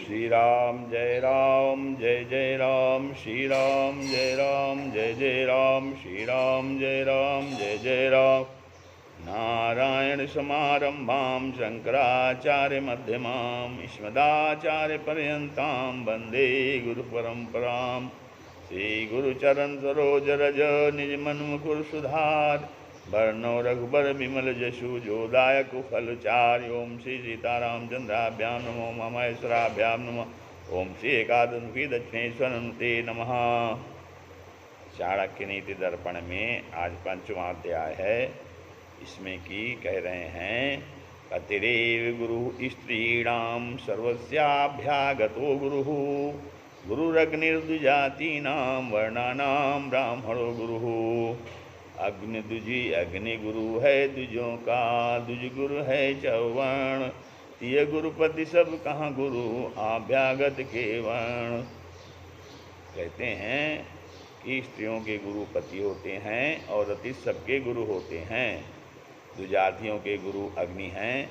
श्री राम जय जय राम, श्री राम जय राम, श्री राम जय जय राम। नारायण समारंभां शंकराचार्य मध्यमाम् अस्मदाचार्य पर्यन्तां वन्दे गुरु परंपरां। श्री गुरुचरण सरोज रज निज मन मुकुर सुधार, वर्णो रघुबर विमल जशु जो दायक फल चारि। ओम श्री सीतारामचंद्राभ्यां नमो महेश्वराभ्यां नमः। ओम श्री एकादशी दक्षिणेश्वर ते नमः। चाणक्य नीति दर्पण में आज पंचवां अध्याय है। इसमें की कह रहे हैं, पतिरेव गुरु स्त्रीणाम सर्वस्याभ्यागतो गुरु, गुरुरग्निर्द्विजातीनां वर्णानां ब्राह्मणो गुरु। अग्नि द्विजी अग्नि गुरु है द्विजों का, द्विज गुरु है चौवर्ण। तिय गुरुपति सब कहाँ गुरु, आभ्यागत के वर्ण। कहते हैं कि स्त्रियों के गुरु पति होते हैं और अति सबके गुरु होते हैं। द्विजातियों के गुरु अग्नि हैं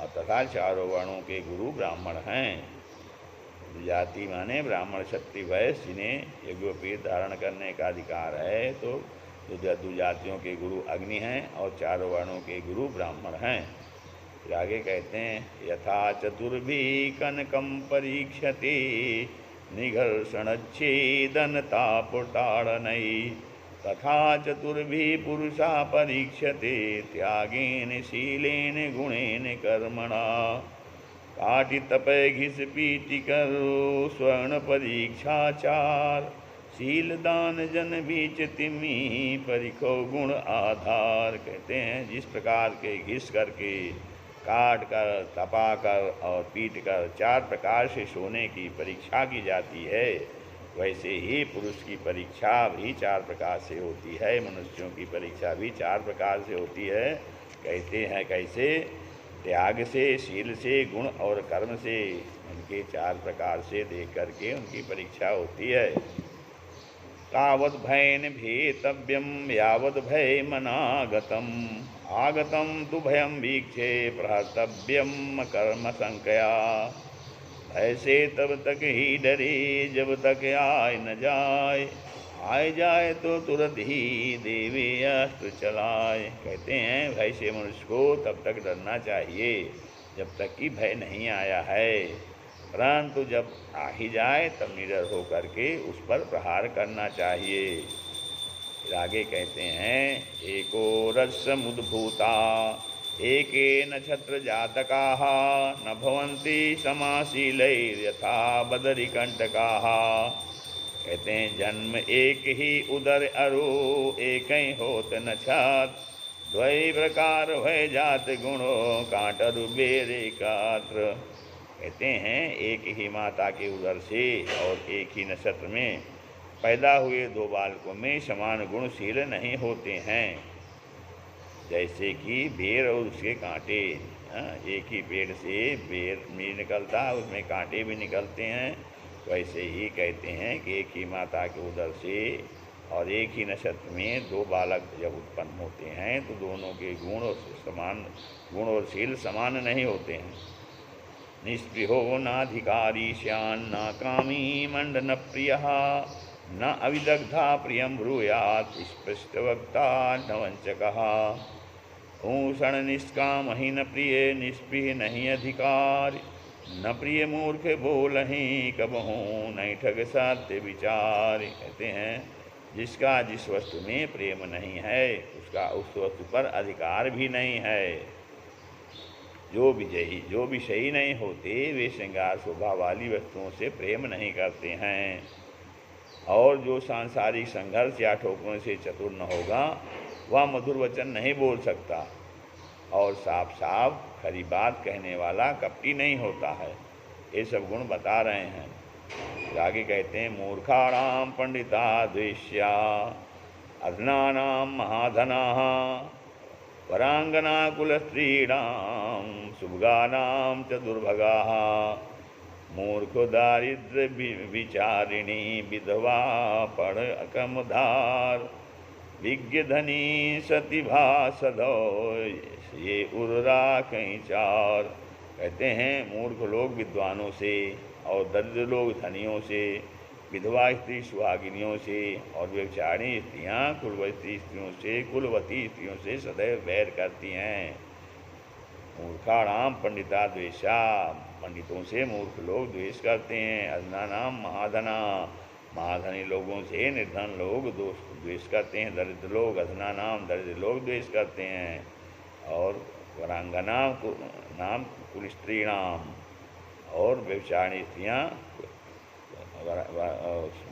और तथा चारों वर्णों के गुरु ब्राह्मण हैं। द्विजाति माने ब्राह्मण क्षत्रिय वैश्य, जिन्हें यज्ञोपवीत धारण करने का अधिकार है। तो द्विजातियों के गुरु अग्नि हैं और चारों वर्णों के गुरु ब्राह्मण हैं। फिर आगे कहते हैं, यथा चतुर्भी कनकम परीक्षते निघर्षणच्छेदनतापुटाड़नैः, तथा चतुर्भी पुरुषा परीक्षते त्यागेन शीलेन गुणेन कर्मणा। काटितपय घिस पीटि करो स्वर्ण परीक्षाचार, शील दान जन बीच तिमी परिखो गुण आधार। कहते हैं जिस प्रकार के घिस करके, काट कर, तपा कर और पीट कर चार प्रकार से सोने की परीक्षा की जाती है, वैसे ही पुरुष की परीक्षा भी चार प्रकार से होती है, मनुष्यों की परीक्षा भी चार प्रकार से होती है। कहते हैं कैसे? त्याग से, शील से, गुण और कर्म से, उनके चार प्रकार से देख करके उनकी परीक्षा होती है। तावद भयन भेतव्यम यावद भय मनागतम, आगतम तु भयम वीक्षे प्रहर्तव्यम कर्म संकया। भय से तब तक ही डरे जब तक आय न जाए, आय जाए तो तुरंत ही देवे अस्त्र चलाए। कहते हैं भय से मनुष्य को तब तक डरना चाहिए जब तक कि भय नहीं आया है, परंतु जब आ ही जाए तब निडर होकर के उस पर प्रहार करना चाहिए। फिर आगे कहते हैं, एको रसमुद्भूता एके नक्षत्र जातकाः, न भवन्ति समाशीलैर्यथा बदरिकंटकाः। कहते हैं जन्म एक ही उदर अरो, एक ही होत नक्षत्र, द्वै प्रकार भय जात गुणो कांटरु बेरे कात्र। कहते हैं एक ही माता के उदर से और एक ही नक्षत्र में पैदा हुए दो बालकों में समान गुणशील नहीं होते हैं। जैसे कि बेर और उसके कांटे, एक ही पेड़ से बेर भी निकलता है, उसमें कांटे भी निकलते हैं। वैसे ही कहते हैं कि एक ही माता के उदर से और एक ही नक्षत्र में दो बालक जब उत्पन्न होते हैं तो दोनों के गुण और शील समान नहीं होते हैं। निस्पृहो नाधिकारी स्यान् न कामी मंडन प्रियः, न अविदग्धा प्रियं ब्रूयात् स्पृष्टवक्ता न वंचकः। भूषण निष्काम ही न प्रिय निस्पृह नहीं अधिकार, न प्रिय मूर्ख बोलहि कबहूँ नहीं ठग सत्य विचार। कहते हैं जिसका जिस वस्तु में प्रेम नहीं है उसका उस वस्तु पर अधिकार भी नहीं है। जो विषयी नहीं होते वे श्रृंगार शोभा वाली वस्तुओं से प्रेम नहीं करते हैं। और जो सांसारिक संघर्ष या ठोकरों से चतुर न होगा वह मधुर वचन नहीं बोल सकता, और साफ साफ खरी बात कहने वाला कपटी नहीं होता है। ये सब गुण बता रहे हैं। आगे कहते हैं, मूर्खाणाम पंडिता द्वेष्या, अधनानां महाधनाः, वरांगना कुलस्त्रीणां सुभगानां च दुर्भगाः। मूर्ख दारिद्र विचारिणी विधवा पढ़ अकमधार, विज्ञ धनी सतिभा सदो ये उर्रा कहीं चार। कहते हैं मूर्ख लोग विद्वानों से और दरिद्र लोग धनियों से, विधवा स्त्री सुहागिनियों से और व्यभिचारिणी स्त्रियाँ कुलवती स्त्रियों से सदैव वैर करती हैं। मूर्खाणाम पंडिता द्वेषा, पंडितों से मूर्ख लोग द्वेष करते हैं। अधनानाम महाधना, महाधनी लोगों से निर्धन लोग द्वेष करते हैं। दरिद्र लोग अधनानाम, दरिद्र लोग द्वेष करते हैं। और वरांगना नाम कुलस्त्रीणाम, और व्यभिचारिणी स्त्रियाँ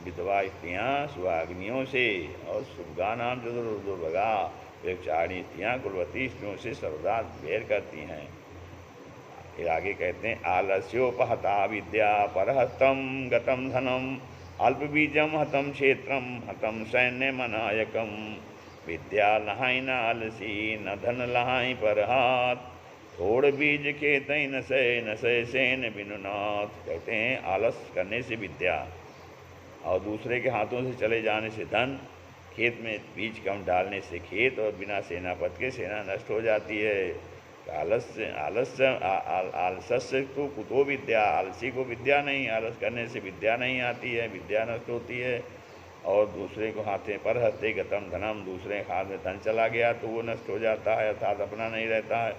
विधवा स्त्रियाँ सुहागिनियों से, और शुभगा नाम दुर्भगा, व्यभिचारिणी स्त्रियाँ कुलवती स्त्रियों से सर्वदा वैर करती हैं। फिर आगे कहते हैं आलस्योपहता विद्या परहस्तम गतम धनम अल्पबीजम हतम क्षेत्रम हतम सैन्यमनायकम, विद्या लहाई न आलसी न धन लहाई पर हाथ, थोड़ बीज खेत नशे सेन बिनुनाथ। कहते हैं आलस करने से विद्या और दूसरे के हाथों से चले जाने से धन, खेत में बीज कम डालने से खेत, और बिना सेनापति के सेना नष्ट हो जाती है। आलस्य तो कुतो विद्या, आलसी को विद्या नहीं, आलस करने से विद्या नहीं आती है, विद्या नष्ट होती है। और दूसरे को हाथे पर हस्ते गतम धनम, दूसरे हाथ में धन चला गया तो वो नष्ट हो जाता है, अर्थात अपना नहीं रहता है।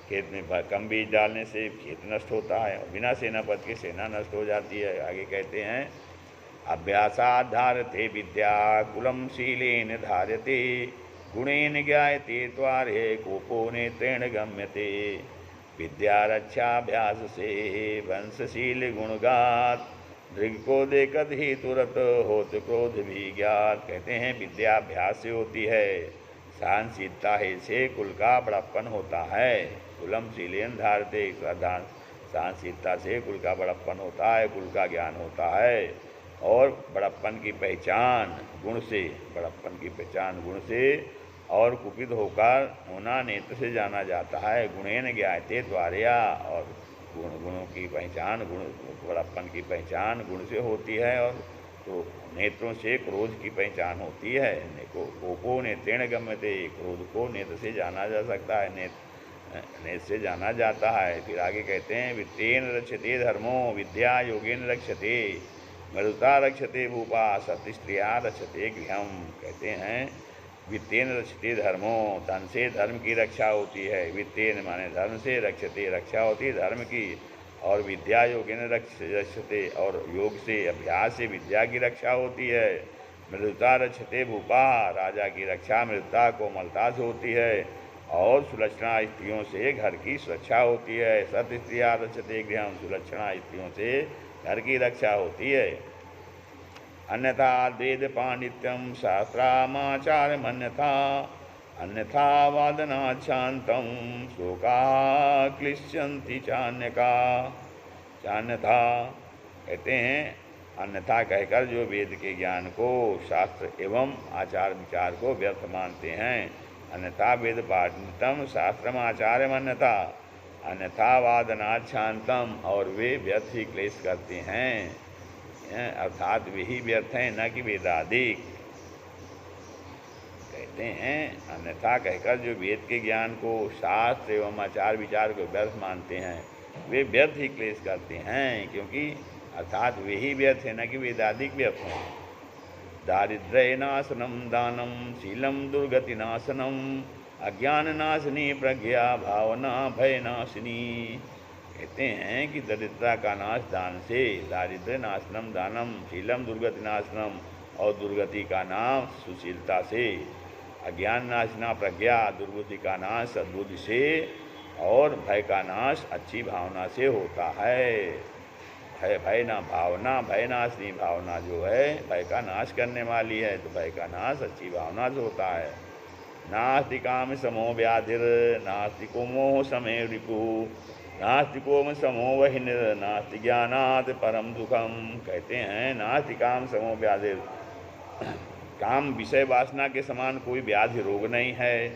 खेत में कम बीज डालने से खेत नष्ट होता है, और बिना सेनापति के सेना नष्ट हो जाती है। आगे कहते हैं अभ्यासात् धारते विद्या कुलम शीलेन धार्यते, गुणेन ज्ञायते त्वारे कोपो नेत्रेण गम्यते, विद्या रक्षाभ्यास से वंशशील गुणगात, दृग को देखत ही तुरत होत क्रोध भी ज्ञात। कहते हैं विद्याभ्यास से होती है, सहनशीलता से कुल का बड़प्पन होता है। कुलम शीलेन धारते, सहनशीलता से कुल का बड़प्पन होता है, कुल का ज्ञान होता है। और बड़प्पन की पहचान गुण से, बड़प्पन की पहचान गुण से, और कुपित होकर होना नेत्र से जाना जाता है। गुणेन ज्ञायते द्वारया, और गुणों की पहचान, बड़प्पन की पहचान गुण से होती है, और तो नेत्रों से क्रोध की पहचान होती है। कोपो नेत्रेण गम्यते, क्रोध को नेत्र से जाना जा सकता है, नेत्र से जाना जाता है। फिर आगे कहते हैं वित्तेन रक्षते धर्मो विद्या योगेन रक्षते, मरुता रक्षते भूपा सती स्त्रिया रक्षते गृहम। कहते हैं वित्तेन रक्षते धर्मो, धन से धर्म की रक्षा होती है। वित्तेन माने धर्म से, रक्षते रक्षा होती है धर्म की, और विद्या योगेन रक्षते, और योग से अभ्यास से विद्या की रक्षा होती है। मृदुता रक्षते भूपा, राजा की रक्षा मृदुता कोमलता से होती है, और सुलक्षणा स्त्रियों से घर की सुरक्षा होती है। सत स्त्रिया रक्षते गृहम, सुलक्षणा स्त्रियों से घर की रक्षा होती है। अन्यथा वेद पांडित्यम शास्त्रामाचार मन्यथा, अन्यथा वादनाच्छांतम शोका क्लिश्यन्ति चान्यका। चान्यथा कहते हैं अन्यथा कहकर जो वेद के ज्ञान को, शास्त्र एवं आचार विचार को व्यर्थ मानते हैं। अन्यथा वेद पांडित्यम शास्त्रम आचार्य मन्यथा, अन्यथा वादनाच्छांतम, और वे व्यर्थ ही क्लेश करते हैं, अर्थात वे ही व्यर्थ हैं, न कि वेदाधिक। कहते हैं अन्यथा कहकर जो वेद के ज्ञान को, शास्त्र एवं आचार विचार को व्यर्थ मानते हैं, वे व्यर्थ ही क्लेश करते हैं, क्योंकि अर्थात वे ही व्यर्थ हैं, न कि वेदाधिक व्यर्थ हैं। दारिद्र्य नाशनम दानम शीलम दुर्गति नाशनम, अज्ञान नाशनी प्रज्ञा भावना भय नाशिनी। कहते हैं कि दरिद्रता का नाश दान से, दारिद्र्य नाशनम दानम शीलम दुर्गति नाशनम, और दुर्गति का नाश सुशीलता से, अज्ञान नाशना प्रज्ञा, दुर्बुद्धि का नाश सद्बुद्धि से, और भय का नाश अच्छी भावना से होता है। भय ना भावना, भय नाशनी भावना जो है भय का नाश करने वाली है, तो भय का नाश अच्छी भावना से होता है। नास्ति काम समो व्याधिर नास्तिको मोह समय रिपु, नास्तिको में समो वही नास्ति ज्ञानात् परम दुखम। कहते हैं नास्ति काम समो व्याधिर, काम विषय वासना के समान कोई व्याधि रोग नहीं है,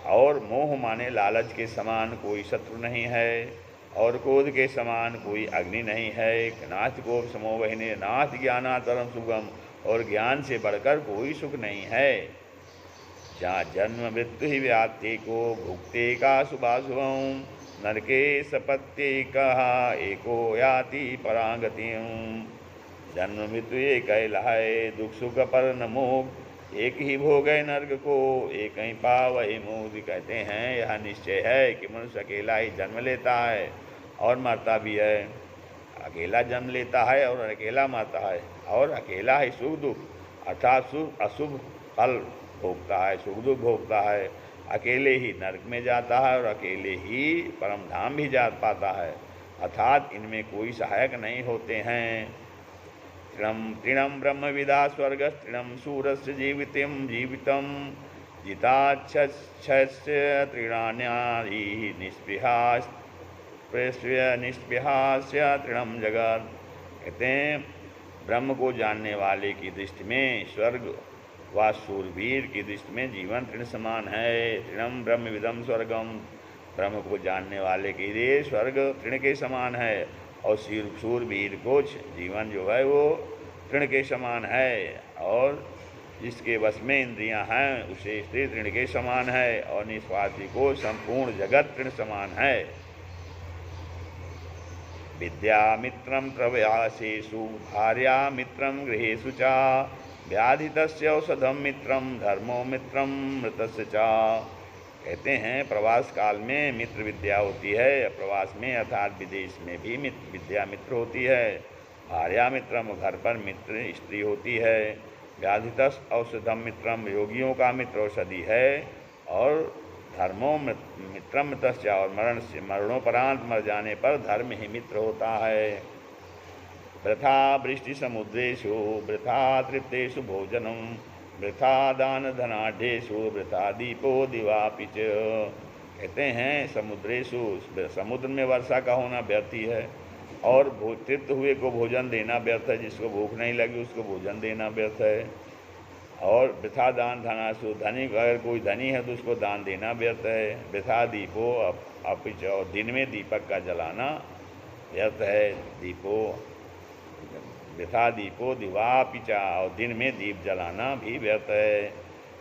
और मोह माने लालच के समान कोई शत्रु नहीं है, और क्रोध के समान कोई अग्नि नहीं है। नास्तिको समो वही नास्ति ज्ञानात् परम सुखम, और ज्ञान से बढ़कर कोई सुख नहीं है। जहाँ जन्म मृत्यु ही व्याप्ति को भुगते का शुभाशुभम, नरके सपत्ये कहा एको याति परागतिम। जन्म मृत्यु एक कहलाए दुख सुख पर न मोह। एक ही भोग है नरक को एक ही पावहि मोक्ष। कहते हैं यह निश्चय है कि मनुष्य अकेला ही जन्म लेता है और मरता भी है। अकेला जन्म लेता है और अकेला मरता है और अकेला ही सुख दुख अर्थात शुभ अशुभ फल भोगता है, सुख दुख भोगता है। अकेले ही नरक में जाता है और अकेले ही परम धाम भी जा पाता है, अर्थात इनमें कोई सहायक नहीं होते हैं। तृणम ब्रह्म विदा स्वर्ग तृणम सूरस्य जीवितम जिताक्षस्य तृणान्यादि निस्पृहास्य तृणम जगत। कहते हैं ब्रह्म को जानने वाले की दृष्टि में स्वर्ग व शूरवीर की दृष्टि में जीवन तृण समान है। तृणम ब्रह्म विदम स्वर्गम, ब्रह्म को जानने वाले के लिए स्वर्ग तृण के समान है और शूरवीर को जीवन जो है वो तृण के समान है। और जिसके वश में इंद्रियां हैं उसे स्त्री तृण के समान है और निस्वार्थी को संपूर्ण जगत तृण समान है। विद्यामित्रं प्रवासेषु भार्यामित्रं गृहेषु च व्याधितस्य औषधम मित्रम धर्मो मित्रम मृतस्य च। कहते हैं प्रवास काल में मित्र विद्या होती है, प्रवास में अर्थात विदेश में भी विद्या मित्र होती है। भार्या मित्रम घर पर मित्र स्त्री होती है। व्याधितस औषधम मित्रम योगियों का मित्र औषधि है। और धर्मो मित्रम मृतस्य और मरणोपरांत मर जाने पर धर्म ही मित्र होता है। वृथा वृष्टि समुद्रेषु वृथा तृप्तेषु भोजनम वृथा दान धनाढ्येषु वृथा दीपो दिवापि च। कहते हैं समुद्रेषु समुद्र में वर्षा का होना व्यर्थ ही है और तृप्त हुए को भोजन देना व्यर्थ है। जिसको भूख नहीं लगी उसको भोजन देना व्यर्थ है। और वृथा दान धनासु धनी अगर कोई धनी है तो उसको दान देना व्यर्थ है। वृथा दीपो अपिच और दिन में दीपक का जलाना व्यर्थ है। दीपो वृथा दीपो दिवापिचा और दिन में दीप जलाना भी व्यर्थ है।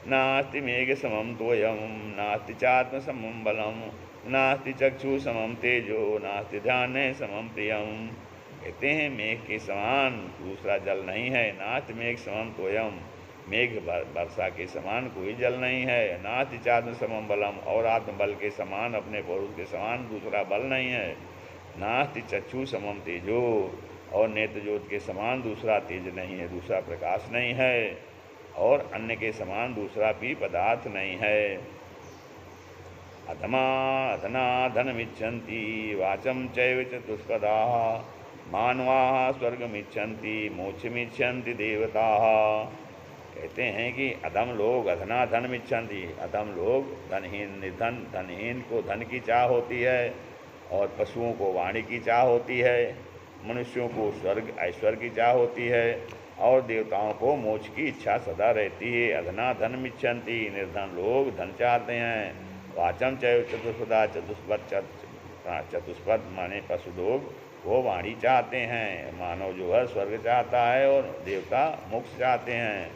नास्ति मेघ समम तोयम नास्ति चात्म समम बलम नास्ति चक्षु समम तेजो नास्ति ध्यान समम प्रियम। कहते हैं मेघ के समान दूसरा जल नहीं है। नास्ति मेघ समम तोयम मेघ वर्षा के समान कोई जल नहीं है। नास्ति चात्म समम बलम और आत्मबल के समान अपने पुरुष के समान दूसरा बल नहीं है। नास्ति चक्षु समम तेजो और नेत्र ज्योत के समान दूसरा तेज नहीं है, दूसरा प्रकाश नहीं है। और अन्न के समान दूसरा भी पदार्थ नहीं है। अधमा अधना धनमिच्छन्ति वाचम चैव चतुष्पदाः मानवाः स्वर्गमिच्छन्ति मोक्षमिच्छन्ति देवताः। कहते हैं कि अधम लोग अधना धनमिच्छन्ति, अधम लोग धनहीन को धन की चाह होती है और पशुओं को वाणी की चाह होती है। मनुष्यों को स्वर्ग ऐश्वर्य की चाह होती है और देवताओं को मोक्ष की इच्छा सदा रहती है। अधना धनमिच्छन्ति निर्धन लोग धन चाहते हैं। वाचम चैव चतुष्पदा चतुष्पद माने पशु लोग वो वाणी चाहते हैं। मानव जो है स्वर्ग चाहता है और देवता मोक्ष चाहते हैं।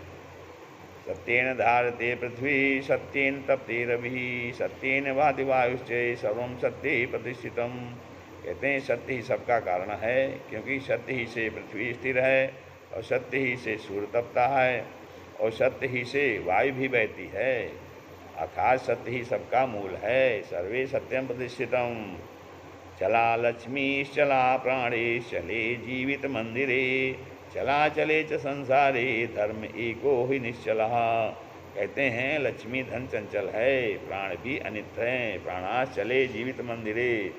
सत्येन धारते पृथ्वी सत्येन तपते रवि सत्येन वाति वायुश्च सर्वं सत्ये प्रतिष्ठितम। कहते हैं सत्य ही सबका कारण है क्योंकि सत्य ही से पृथ्वी स्थिर है और सत्य ही से सूर्य तपता है और सत्य ही से वायु भी बहती है। अर्थात सत्य ही सबका मूल है। सर्वे सत्यम प्रतिष्ठितम। चला लक्ष्मीश्चला प्राणेश्चले जीवित मंदिरे चला चले च संसारे धर्म एको ही निश्चला। कहते हैं लक्ष्मी धन चंचल है, प्राण भी अनित्य हैं। प्राणास चले जीवित मंदिरे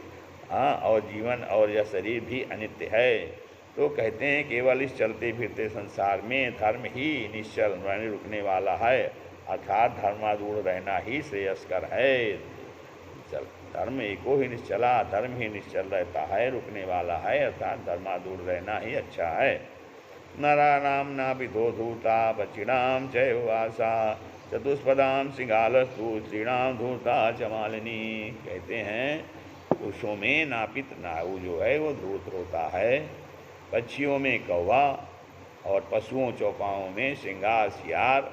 और जीवन और यह शरीर भी अनित्य है। तो कहते हैं केवल इस चलते फिरते संसार में धर्म ही निश्चल यानी रुकने वाला है, अर्थात धर्मारूढ़ रहना ही श्रेयस्कर है। चल धर्म एको ही निश्चला, धर्म ही निश्चल रहता है, रुकने वाला है, अर्थात धर्मारूढ़ रहना ही अच्छा है। नराणाम नाभिधो धूता बचिणाम चैवासा चतुष्पदाम सिंगालस्तु स्त्रीणाम धूता चमालिनी। कहते हैं पुरुषों में नापित नाऊ जो है वो धूर्त होता है, पक्षियों में कौवा और पशुओं चौपाओं में श्रृंगार सियार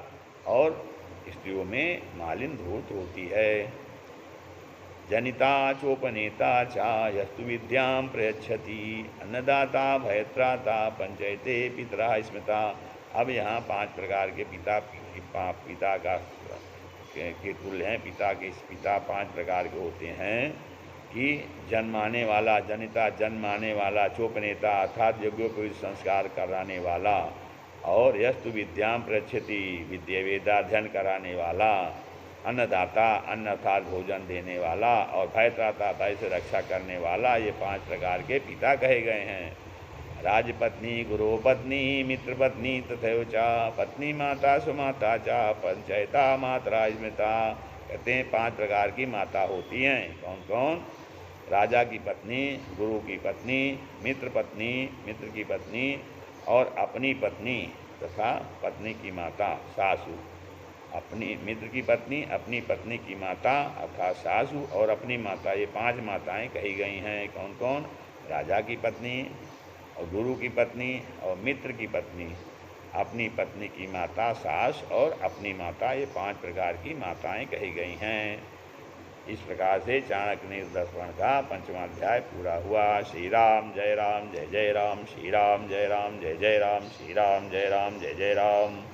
और स्त्रियों में मालिन धूर्त होती है। जनिता चोपनेता चा यस्तु विद्यां प्रयच्छति। अन्नदाता भयत्राता पंचयते पितरा स्मृता। अब यहाँ 5 प्रकार के पिता के तुल्य हैं। पिता 5 प्रकार के होते हैं कि जन्माने वाला, जनिता जन्माने वाला, चोपनेता अर्थात यज्ञोपवीत संस्कार कराने वाला, और यस्तु विद्यां प्रयच्छति विद्या वेदाध्ययन कराने वाला, अन्नदाता अन्न अर्थात भोजन देने वाला, और भयत्राता भय से रक्षा करने वाला। ये 5 प्रकार के पिता कहे गए हैं। राजपत्नी गुरुपत्नी मित्रपत्नी तथैव चा पत्नी माता सुमाता चा पंचयता मातरा स्मृता। कहते हैं 5 प्रकार की माता होती हैं। कौन कौन? राजा की पत्नी, गुरु की पत्नी, मित्र पत्नी, मित्र की पत्नी, और अपनी पत्नी तथा पत्नी की माता सासू। अपनी मित्र की पत्नी, अपनी पत्नी की माता अर्थात सासू, और अपनी माता। ये 5 माताएं कही गई हैं। कौन कौन? राजा की पत्नी और गुरु की पत्नी और मित्र की पत्नी, अपनी पत्नी की माता सास और अपनी माता। ये 5 प्रकार की माताएं कही गई हैं। इस प्रकार से चाणक्य दर्पण का 5वां अध्याय पूरा हुआ। श्री राम जय राम जय जय राम, श्री राम जय राम जय जय राम, श्री राम जय राम जय जय राम।